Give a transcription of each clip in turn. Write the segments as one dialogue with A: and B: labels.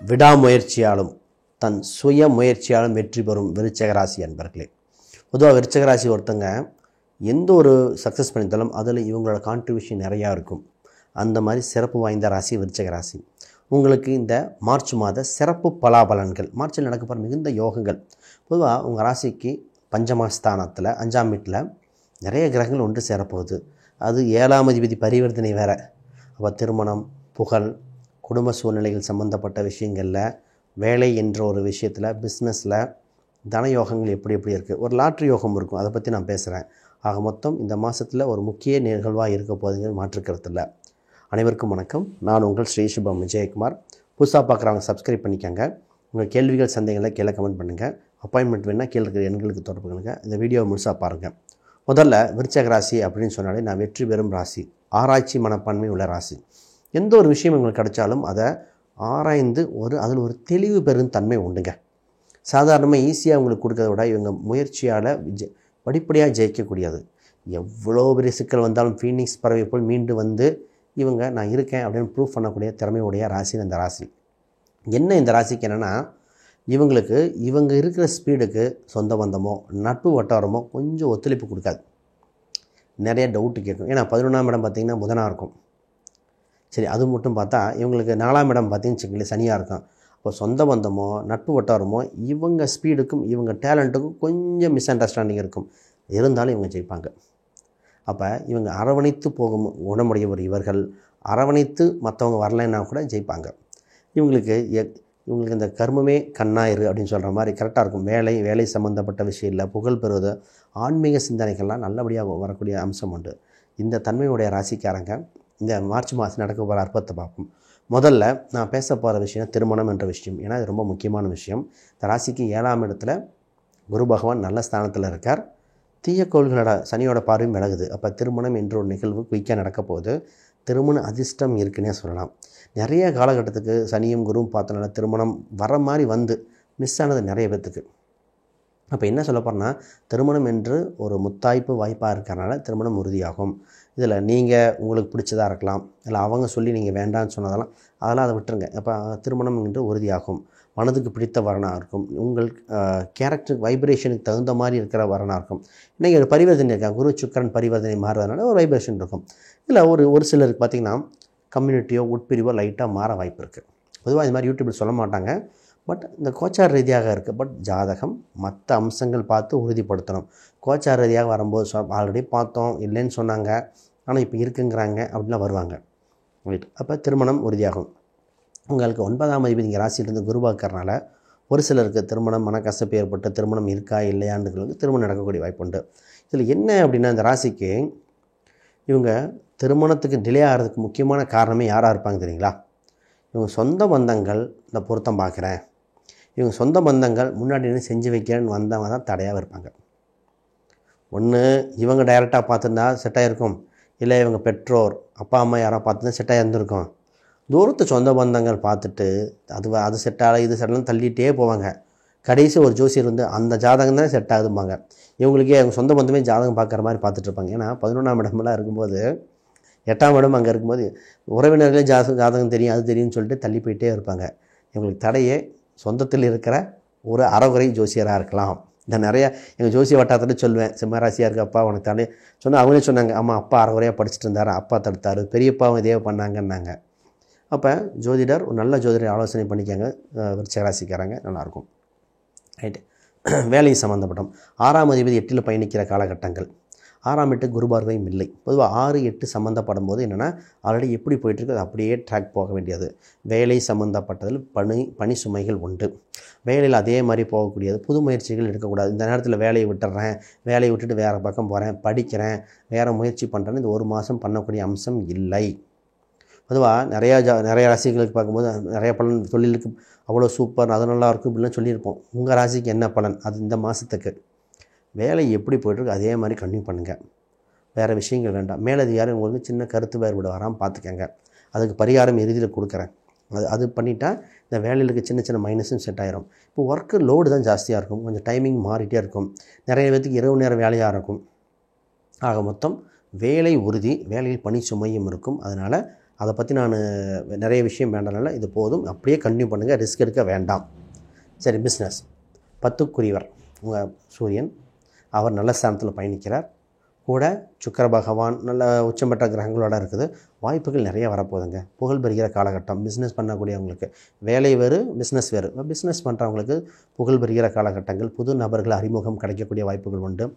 A: விடாமுயற்சியாலும் தன் சுய முயற்சியாலும் வெற்றி பெறும் விருச்சிக ராசி அன்பர்களே. பொதுவாக விருச்சிக ராசி ஒருத்தங்க எந்த ஒரு சக்ஸஸ் பண்ணியிருந்தாலும் அதில் இவங்களோட கான்ட்ரிபியூஷன் நிறையா இருக்கும். அந்த மாதிரி சிறப்பு வாய்ந்த ராசி விருச்சிக ராசி. உங்களுக்கு இந்த மார்ச் மாத சிறப்பு பலாபலன்கள், மார்ச்சில் நடக்கப்படுற மிகுந்த யோகங்கள். பொதுவாக உங்கள் ராசிக்கு பஞ்சமஸ்தானத்தில் 5ஆம் வீட்டில் நிறைய கிரகங்கள் ஒன்று சேரப்போகுது. அது 7ஆம் அதிபதி பரிவர்த்தனை வேறு. அப்போ திருமணம், புகழ், குடும்ப சூழ்நிலைகள் சம்மந்தப்பட்ட விஷயங்களில், வேலை என்ற ஒரு விஷயத்தில், பிஸ்னஸில் தனயோகங்கள் எப்படி எப்படி இருக்குது. ஒரு லாட்ரி யோகம் இருக்கும், அதை பற்றி நான் பேசுகிறேன். ஆக மொத்தம் இந்த மாதத்தில் ஒரு முக்கிய நிகழ்வாக இருக்க போகுதுங்க, மாற்றுக்கிறது இல்லை. அனைவருக்கும் வணக்கம். நான் உங்கள் ஸ்ரீ சுபம் விஜயகுமார். புதுசாக பார்க்குறவங்க சப்ஸ்கிரைப் பண்ணிக்கோங்க. உங்கள் கேள்விகள் சந்தேகங்களை கீழே கமெண்ட் பண்ணுங்கள். அப்பாயின்மெண்ட் வேணால் கீழே இருக்கிற எண்களுக்கு தொடர்பு பண்ணுங்கள். இந்த வீடியோவை முழுசாக பாருங்கள். முதல்ல விருச்சிக ராசி அப்படின்னு சொன்னாலே நான் வெற்றி பெறும் ராசி, ஆராய்ச்சி மனப்பான்மை உள்ள ராசி. எந்த ஒரு விஷயம் உங்களுக்கு கிடைச்சாலும் அதை ஆராய்ந்து அதில் ஒரு தெளிவு பெறும் தன்மை உண்டுங்க. சாதாரணமாக ஈஸியாக உங்களுக்கு கொடுக்கறத விட இவங்க முயற்சியால் படிப்படியாக ஜெயிக்கக்கூடியது. எவ்வளோ பெரிய சிக்கல் வந்தாலும் ஃபீனிக்ஸ் பறவை போல் மீண்டு வந்து இவங்க நான் இருக்கேன் அப்படின்னு ப்ரூவ் பண்ணக்கூடிய திறமையுடைய ராசி இந்த ராசி. என்ன இந்த ராசிக்கு என்னென்னா, இவங்க இருக்கிற ஸ்பீடுக்கு சொந்த பந்தமோ நட்பு வட்டாரமோ கொஞ்சம் ஒத்துழைப்பு கொடுக்காது. நிறைய டவுட்டு கேட்கும். ஏன்னா 11ஆம் இடம் பார்த்திங்கன்னா புதனாக இருக்கும். சரி, அது மட்டும் பார்த்தா இவங்களுக்கு 4ஆம் இடம் பார்த்திங்கன்னு வச்சுக்கோங்களேன் சனியாக இருக்கும். அப்போ சொந்த பந்தமோ நட்பு வட்டாரமோ இவங்க ஸ்பீடுக்கும் இவங்க டேலண்ட்டுக்கும் கொஞ்சம் மிஸ் அண்டர்ஸ்டாண்டிங் இருக்கும். இருந்தாலும் இவங்க ஜெயிப்பாங்க. அப்போ இவங்க அரவணைத்து போகும் குணமுடையவர். இவர்கள் அரவணைத்து மற்றவங்க வரலைன்னா கூட ஜெயிப்பாங்க. இவங்களுக்கு இந்த கர்மமே கண்ணாயிரு அப்படின்னு சொல்கிற மாதிரி கரெக்டாக இருக்கும். வேலை சம்மந்தப்பட்ட விஷயம் இல்லை, புகழ் பெறுவது, ஆன்மீக சிந்தனைகள்லாம் நல்லபடியாக வரக்கூடிய அம்சம் உண்டு. இந்த தன்மையுடைய ராசிக்காரங்க இந்த மார்ச் மாதம் நடக்க போகிற அற்புதத்தை பார்ப்போம். முதல்ல நான் பேச போகிற விஷயம் திருமணம் என்ற விஷயம். ஏன்னா இது ரொம்ப முக்கியமான விஷயம். இந்த ராசிக்கு 7ஆம் இடத்துல குரு பகவான் நல்ல ஸ்தானத்தில் இருக்கார். தீய கோள்களோட சனியோட பார்வையும் விலகுது. அப்போ திருமணம் என்ற ஒரு நிகழ்வு குயிக்காக நடக்க போகுது. திருமண அதிர்ஷ்டம் இருக்குன்னே சொல்லலாம். நிறைய காலகட்டத்துக்கு சனியும் குருவும் பார்த்தனால திருமணம் வர மாதிரி வந்து மிஸ் ஆனது நிறைய பேர்த்துக்கு. அப்போ என்ன சொல்ல போகிறேன்னா, திருமணம் என்று ஒரு முத்தாய்ப்பு வாய்ப்பாக இருக்கிறனால திருமணம் உறுதியாகும். இதில் நீங்கள் உங்களுக்கு பிடிச்சதாக இருக்கலாம், இல்லை அவங்க சொல்லி நீங்கள் வேண்டான்னு சொன்னதெல்லாம் அதை விட்டுருங்க. அப்போ திருமணம் என்று உறுதியாகும். மனதுக்கு பிடித்த வரனாக இருக்கும். உங்கள் கேரக்டர் வைப்ரேஷனுக்கு தகுந்த மாதிரி இருக்கிற வரனாக இருக்கும். இன்றைக்கி ஒரு பரிவர்த்தனை இருக்காங்க, குரு சுக்கரன் பரிவர்த்தனை மாறுறதுனால ஒரு வைப்ரேஷன் இருக்கும். இல்லை ஒரு சிலருக்கு பார்த்திங்கன்னா கம்யூனிட்டியோ உட்பிரிவோ லைட்டாக மாற வாய்ப்பு இருக்குது. பொதுவாக இது மாதிரி யூடியூப்பில் சொல்ல மாட்டாங்க. பட் இந்த கோச்சார் ரீதியாக இருக்குது. பட் ஜாதகம் மற்ற அம்சங்கள் பார்த்து உறுதிப்படுத்தணும். கோச்சார் ரீதியாக வரும்போது ஆல்ரெடி பார்த்தோம் இல்லைன்னு சொன்னாங்க, ஆனால் இப்போ இருக்குங்கிறாங்க அப்படின்லாம் வருவாங்க. ரைட். அப்போ திருமணம் உறுதியாகும். உங்களுக்கு 9ஆம் அதிபதி இங்கே ராசியிலிருந்து குருவாக்கிறனால ஒரு சிலருக்கு திருமணம் மனக்கசப்பு ஏற்பட்டு திருமணம் இருக்கா இல்லையான்னு திருமணம் நடக்கக்கூடிய வாய்ப்பு உண்டு. இதில் என்ன அப்படின்னா, இந்த ராசிக்கு இவங்க திருமணத்துக்கு டிலே ஆகிறதுக்கு முக்கியமான காரணமே யாராக இருப்பாங்க தெரியுங்களா? இவங்க சொந்த பந்தங்கள் இந்த பொருத்தம் பார்க்குறேன், இவங்க சொந்த பந்தங்கள் முன்னாடி செஞ்சு வைக்கிறேன்னு வந்தவங்க தான் தடையாக இருப்பாங்க. ஒன்று இவங்க டைரெக்டாக பார்த்துருந்தா செட் ஆகிருக்கும், இல்லை இவங்க பெற்றோர் அப்பா அம்மா யாரோ பார்த்துருந்தா செட் ஆகிருந்துருக்கும். தூரத்து சொந்த பந்தங்கள் பார்த்துட்டு அது செட்டாக இது செட்டாலும் தள்ளிகிட்டே போவாங்க. கடைசி ஒரு ஜோசியர் வந்து அந்த ஜாதகம் தான் செட் ஆகுதும்பாங்க. இவங்களுக்கே அவங்க சொந்த பந்தமே ஜாதகம் பார்க்குற மாதிரி பார்த்துட்ருப்பாங்க. ஏன்னா 11ஆம் இடமெல்லாம் இருக்கும்போது 8ஆம் இடம் அங்கே இருக்கும்போது உறவினர்களே ஜாதகம் தெரியும் அது தெரியும்னு சொல்லிட்டு தள்ளி போயிட்டே இருப்பாங்க. இவங்களுக்கு தடையே சொந்தத்தில் இருக்கிற ஒரு அறகுறை ஜோசியராக இருக்கலாம். இந்த நிறைய எங்கள் ஜோசிய வட்டாரத்தில் சொல்லுவேன், சிம்மராசியாக இருக்க அப்பா உனக்கு தடை சொன்னால் அவங்களே சொன்னாங்க, அம்மா அப்பா அறகுறையாக படிச்சுட்டு இருந்தார், அப்பா தடுத்தார், பெரியப்பாவும் இதே பண்ணாங்கன்னாங்க. அப்போ ஜோதிடர் ஒரு நல்ல ஜோதிடர் ஆலோசனை பண்ணிக்காங்க. விருச்சிக ராசிக்காரங்க நல்லாயிருக்கும். ரைட்டு. வேலை சம்மந்தப்பட்டோம். 6ஆம் அதிபதி 8ல் பயணிக்கிற காலகட்டங்கள். 6ஆம் வீட்டு குரு பார்வையும் இல்லை. பொதுவாக 6, 8 சம்மந்தப்படும் போது என்னென்னா ஆல்ரெடி எப்படி போயிட்டுருக்கு அது அப்படியே ட்ராக் போக வேண்டியது. வேலை சம்மந்தப்பட்டதில் பணி சுமைகள் உண்டு. வேலையில் அதே மாதிரி போகக்கூடியது. புது முயற்சிகள் எடுக்கக்கூடாது. இந்த நேரத்தில் வேலையை விட்டுட்டு வேறு பக்கம் போகிறேன், படிக்கிறேன், வேறு முயற்சி பண்ணுறேன்னு இந்த ஒரு மாதம் பண்ணக்கூடிய அம்சம் இல்லை. பொதுவாக நிறைய ராசிகளுக்கு பார்க்கும்போது நிறைய பலன், தொழிலுக்கு அவ்வளோ சூப்பர் அது நல்லா இருக்கும் இப்படிலாம் சொல்லியிருப்போம். உங்கள் ராசிக்கு என்ன பலன், அது இந்த மாதத்துக்கு வேலை எப்படி போய்ட்டுருக்கு அதே மாதிரி கன்டினியூ பண்ணுங்கள். வேறு விஷயங்கள் வேண்டாம். மேலதிகாரி உங்களுக்கு சின்ன கருத்து வேறுபாடு வராமல் பார்த்துக்கங்க. அதுக்கு பரிகாரம் இறுதியில் கொடுக்குறேன். அது பண்ணிட்டா இந்த வேலைகளுக்கு சின்ன சின்ன மைனஸும் செட் ஆகிரும். இப்போ ஒர்க்கு லோடு தான் ஜாஸ்தியாக இருக்கும், கொஞ்சம் டைமிங் மாறிட்டே இருக்கும், நிறைய பேருக்கு இரவு நேரம் வேலையாக இருக்கும். ஆக மொத்தம் வேலை உறுதி, வேலையில் பணி சுமையும் இருக்கும். அதனால் அதை பற்றி நான் நிறைய விஷயம் வேண்டனால இது போதும், அப்படியே கண்டினியூ பண்ணுங்கள், ரிஸ்க் எடுக்க வேண்டாம். சரி, பிஸ்னஸ் 10க்குரியவர் உங்கள் சூரியன், அவர் நல்ல ஸ்தானத்தில் பயணிக்கிறார். கூட சுக்கிர பகவான் நல்ல உச்சம் பெற்ற கிரகங்களோட இருக்குது. வாய்ப்புகள் நிறைய வரப்போகுதுங்க. புகழ் பெறுகிற காலகட்டம். பிஸ்னஸ் பண்ணக்கூடியவங்களுக்கு வேலை வேறு, பிஸ்னஸ் வேறு. பிஸ்னஸ் பண்ணுறவங்களுக்கு புகழ் பெறுகிற காலகட்டங்கள். புது நபர்கள் அறிமுகம் கிடைக்கக்கூடிய வாய்ப்புகள் உண்டு.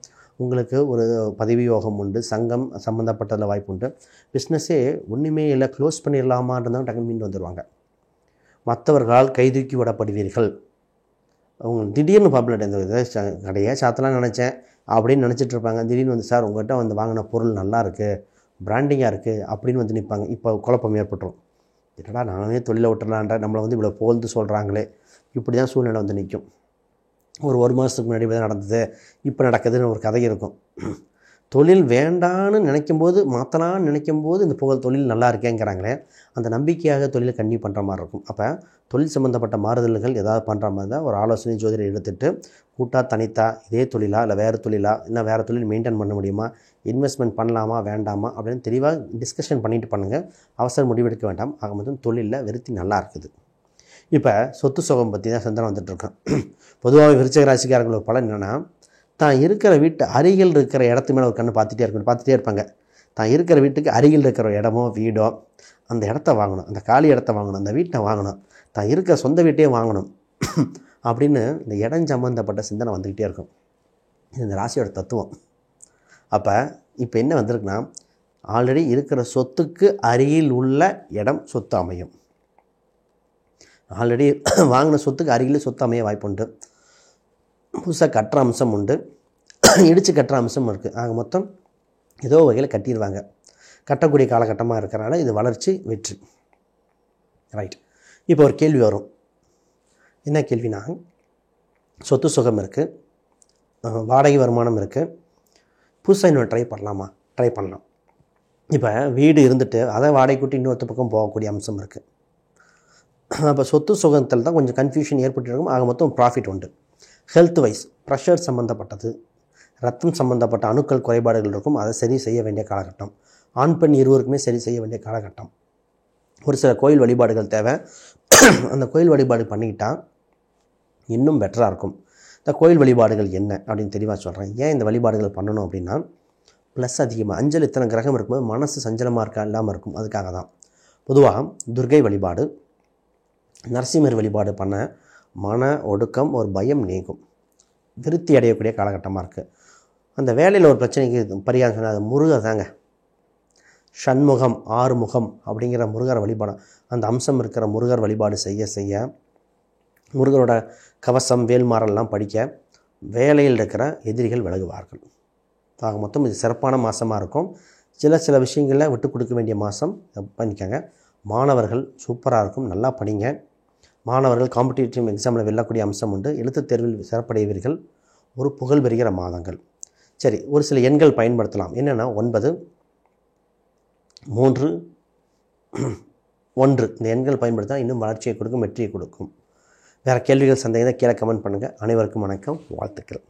A: உங்களுக்கு ஒரு பதவி யோகம் உண்டு. சங்கம் சம்மந்தப்பட்டதில் வாய்ப்பு உண்டு. பிஸ்னஸே ஒன்றுமே இல்லை, க்ளோஸ் பண்ணிடலாமான்னு இருந்தாலும் டக்குன்னு மீண்டு வந்துடுவாங்க. மற்றவர்களால் கைதூக்கி விடப்படுவீர்கள். அவங்க திடீர்னு பாப்புலர் இந்த கடையை சாத்தலாம் நினச்சேன் அப்படின்னு நினச்சிட்டு இருப்பாங்க. திடீர்னு வந்து சார் உங்கள்கிட்ட வந்து வாங்கின பொருள் நல்லா இருக்குது, பிராண்டிங்காக இருக்குது அப்படின்னு வந்து நிற்பாங்க. இப்போ குழப்பம் ஏற்பட்டுரும். என்னடா நானே தொழிலை விட்டுறலான்ற, நம்மளை வந்து இவ்வளோ புகழ்ந்து சொல்கிறாங்களே, இப்படி தான் சூழ்நிலை வந்து நிற்கும். ஒரு மாதத்துக்கு முன்னாடி தான் நடந்தது, இப்போ நடக்குதுன்னு ஒரு கதை இருக்கும். தொழில் வேண்டான்னு நினைக்கும்போது, மாற்றலான்னு நினைக்கும்போது இந்த புகழ் தொழில் நல்லா இருக்கேங்கிறாங்களே, அந்த நம்பிக்கையாக தொழிலை கண்டினியூ பண்ணுற மாதிரி இருக்கும். அப்போ தொழில் சம்மந்தப்பட்ட மாறுதல்கள் ஏதாவது பண்ணுற மாதிரி தான் ஒரு ஆலோசனை ஜோதிடர் எடுத்துகிட்டு கூட்டா தனித்தா இதே தொழிலா இல்லை வேறு தொழிலா, இல்லை வேறு தொழில் மெயின்டைன் பண்ண முடியுமா, இன்வெஸ்ட்மெண்ட் பண்ணலாமா வேண்டாமா அப்படின்னு தெளிவாக டிஸ்கஷன் பண்ணிட்டு பண்ணுங்கள். அவசர முடிவெடுக்க வேண்டாம். ஆக மொத்தம் தொழிலில் விருத்தி நல்லா இருக்குது. இப்போ சொத்து சுகம் பற்றி தான் சிந்தனை வந்துட்டுருக்கேன். பொதுவாக விருச்சிக ராசிக்காரங்களோட பலன் என்னென்னா, தான் இருக்கிற வீட்டு அருகில் இருக்கிற இடத்து மேலே ஒரு கண்ணு பார்த்துட்டே இருப்பாங்க. தான் இருக்கிற வீட்டுக்கு அருகில் இருக்கிற இடமோ வீடோ அந்த இடத்த வாங்கணும், அந்த காலி இடத்த வாங்கணும், அந்த வீட்டை வாங்கணும், தான் இருக்கிற சொந்த வீட்டையே வாங்கணும் அப்படின்னு இந்த இடம் சம்மந்தப்பட்ட சிந்தனை வந்துக்கிட்டே இருக்கும். இது இந்த ராசியோட தத்துவம். அப்போ இப்போ என்ன வந்திருக்குன்னா, ஆல்ரெடி இருக்கிற சொத்துக்கு அருகில் உள்ள இடம் சொத்து அமையும். ஆல்ரெடி வாங்கின சொத்துக்கு அருகில் சொத்து அமைய வாய்ப்பு உண்டு. புதுசாக கட்டுற அம்சம் உண்டு, இடித்து கட்டுற அம்சம் இருக்குது. ஆக மொத்தம் ஏதோ வகையில் கட்டிடுவாங்க. கட்டக்கூடிய காலகட்டமாக இருக்கிறனால இது வளர்ச்சி வெற்றி. ரைட். இப்போ ஒரு கேள்வி வரும். என்ன கேள்வினா, சொத்து சுகம் இருக்குது, வாடகை வருமானம் இருக்குது, புதுசாக இன்னொரு ட்ரை பண்ணலாம். இப்போ வீடு இருந்துட்டு அதை வாடகை கூட்டி இன்னொருத்த பக்கம் போகக்கூடிய அம்சம் இருக்குது. அப்போ சொத்து சுகத்தில் தான் கொஞ்சம் கன்ஃபியூஷன் ஏற்பட்டுருக்கும். ஆக மொத்தம் ப்ராஃபிட் உண்டு. ஹெல்த் வைஸ் ப்ரெஷர் சம்மந்தப்பட்டது, ரத்தம் சம்மந்தப்பட்ட அணுக்கள் குறைபாடுகள் இருக்கும். அதை சரி செய்ய வேண்டிய காலகட்டம். ஆண் பெண் இருவருக்குமே சரி செய்ய வேண்டிய காலகட்டம். ஒரு சில கோயில் வழிபாடுகள் தேவை. அந்த கோயில் வழிபாடு பண்ணிக்கிட்டால் இன்னும் பெட்டராக இருக்கும். இந்த கோயில் வழிபாடுகள் என்ன அப்படின்னு தெளிவாக சொல்கிறேன். ஏன் இந்த வழிபாடுகள் பண்ணணும் அப்படின்னா, ப்ளஸ் அதிகமாக அஞ்சல் இத்தனை கிரகம் இருக்கும்போது மனசு சஞ்சலமாக இருக்கா இல்லாமல் இருக்கும். அதுக்காக தான். பொதுவாக துர்கை வழிபாடு, நரசிம்மர் வழிபாடு பண்ண மன ஒடுக்கம், ஒரு பயம் நீங்கும். விருத்தி அடையக்கூடிய காலகட்டமாக இருக்குது. அந்த வேலையில் ஒரு பிரச்சனைக்கு பரிகாரம் சொன்னால் அது முருகர் தாங்க. ஷண்முகம், ஆறுமுகம் அப்படிங்கிற முருகர் வழிபாடு, அந்த அம்சம் இருக்கிற முருகர் வழிபாடு செய்ய முருகரோட கவசம் வேல்மாறெல்லாம் படிக்க வேலையில் இருக்கிற எதிரிகள் விலகுவார்கள். ஆக மொத்தம் இது சிறப்பான மாதமாக இருக்கும். சில விஷயங்களில் விட்டு கொடுக்க வேண்டிய மாதம் பண்ணிக்கங்க. மாணவர்கள் சூப்பராக இருக்கும், நல்லா படிங்க. மாணவர்கள் காம்படிட்டிவ் எக்ஸாமில் வெல்லக்கூடிய அம்சம் உண்டு. எழுத்துத் தேர்வில் சிறப்படைவீர்கள். ஒரு புகழ் பெறுகிற மாதங்கள். சரி, ஒரு சில எண்கள் பயன்படுத்தலாம். என்னென்னா 9, 3, 1 இந்த எண்கள் பயன்படுத்தினால் இன்னும் வளர்ச்சியை கொடுக்கும், வெற்றியை கொடுக்கும். வேறு கேள்விகள் சந்தேகம் கீழே கமெண்ட் பண்ணுங்கள். அனைவருக்கும் வணக்கம், வாழ்த்துக்கள்.